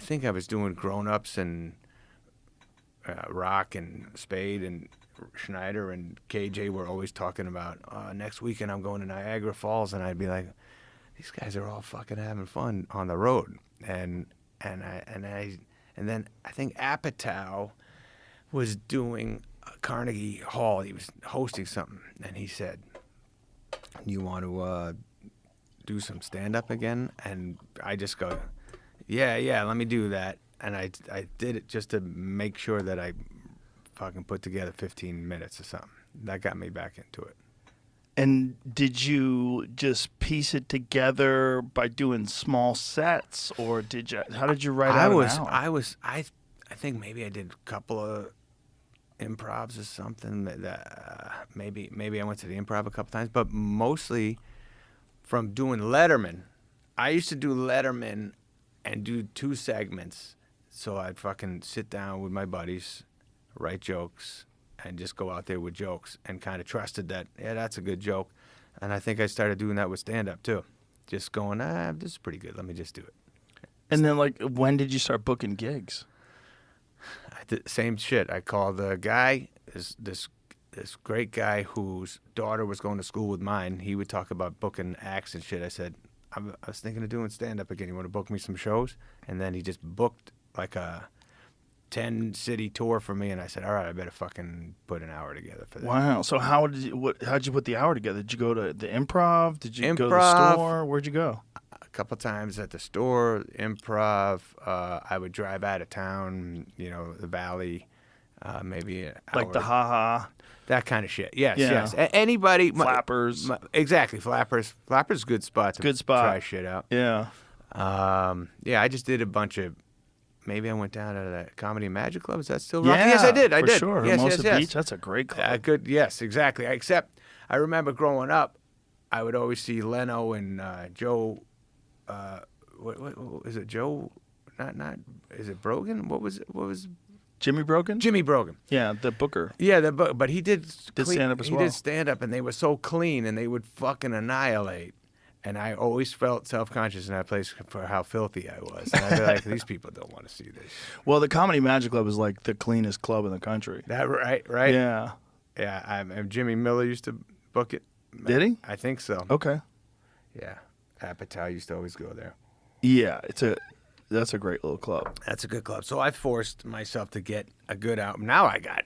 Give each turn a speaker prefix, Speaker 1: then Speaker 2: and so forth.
Speaker 1: think I was doing Grown Ups and Rock and Spade and Schneider and KJ were always talking about next weekend I'm going to Niagara Falls, and I'd be like, these guys are all fucking having fun on the road, and then I think Apatow was doing Carnegie Hall. He was hosting something, and he said, "You want to do some stand up again?" And I just go, "Yeah, let me do that." And I did it just to make sure that I fucking put together 15 minutes or something. That got me back into it.
Speaker 2: And did you just piece it together by doing small sets, or how did you write out an hour?
Speaker 1: I think maybe I did a couple of improvs or something. Maybe I went to the Improv a couple times, but mostly from doing Letterman. I used to do Letterman and do 2 segments. So I'd fucking sit down with my buddies, write jokes, and just go out there with jokes, and kind of trusted that, yeah, that's a good joke. And I think I started doing that with stand-up too. Just going, this is pretty good. Let me just do it.
Speaker 2: And then, like, when did you start booking gigs?
Speaker 1: I did same shit. I called the guy, this great guy whose daughter was going to school with mine. He would talk about booking acts and shit. I said, I was thinking of doing stand-up again. You want to book me some shows? And then he just booked like a 10-city tour for me, and I said, all right, I better fucking put an hour together for that.
Speaker 2: Wow. So how'd you put the hour together? Did you go to the Improv? Did you go to the store? Where'd you go?
Speaker 1: A couple times at the store, Improv. I would drive out of town, the Valley, maybe an hour.
Speaker 2: Like the Ha-Ha.
Speaker 1: That kind of shit. Yes. Anybody.
Speaker 2: Flappers.
Speaker 1: Exactly, Flappers. Flappers is a good spot to try shit out.
Speaker 2: Yeah.
Speaker 1: I just did a bunch of. Maybe I went down to the Comedy Magic Club. Is that still running?
Speaker 2: Yeah,
Speaker 1: Yes, I did.
Speaker 2: For sure.
Speaker 1: Yes,
Speaker 2: Hermosa Beach, that's a great club.
Speaker 1: Good. Yes, exactly. Except I remember growing up, I would always see Leno and Joe. What is it? Joe? Not. Is it Brogan? What was?
Speaker 2: Jimmy Brogan?
Speaker 1: Jimmy Brogan.
Speaker 2: Yeah, the booker.
Speaker 1: Yeah, but he did
Speaker 2: stand up as well.
Speaker 1: He did stand up, and they were so clean, and they would fucking annihilate. And I always felt self-conscious in that place for how filthy I was. And I'd be like, these people don't want to see this.
Speaker 2: Well, the Comedy Magic Club is like the cleanest club in the country.
Speaker 1: That right?
Speaker 2: Yeah.
Speaker 1: Yeah, Jimmy Miller used to book it.
Speaker 2: Did he?
Speaker 1: I think so.
Speaker 2: Okay.
Speaker 1: Yeah. Apatow used to always go there.
Speaker 2: Yeah, that's a great little club.
Speaker 1: That's a good club. So I forced myself to get a good album. Now I got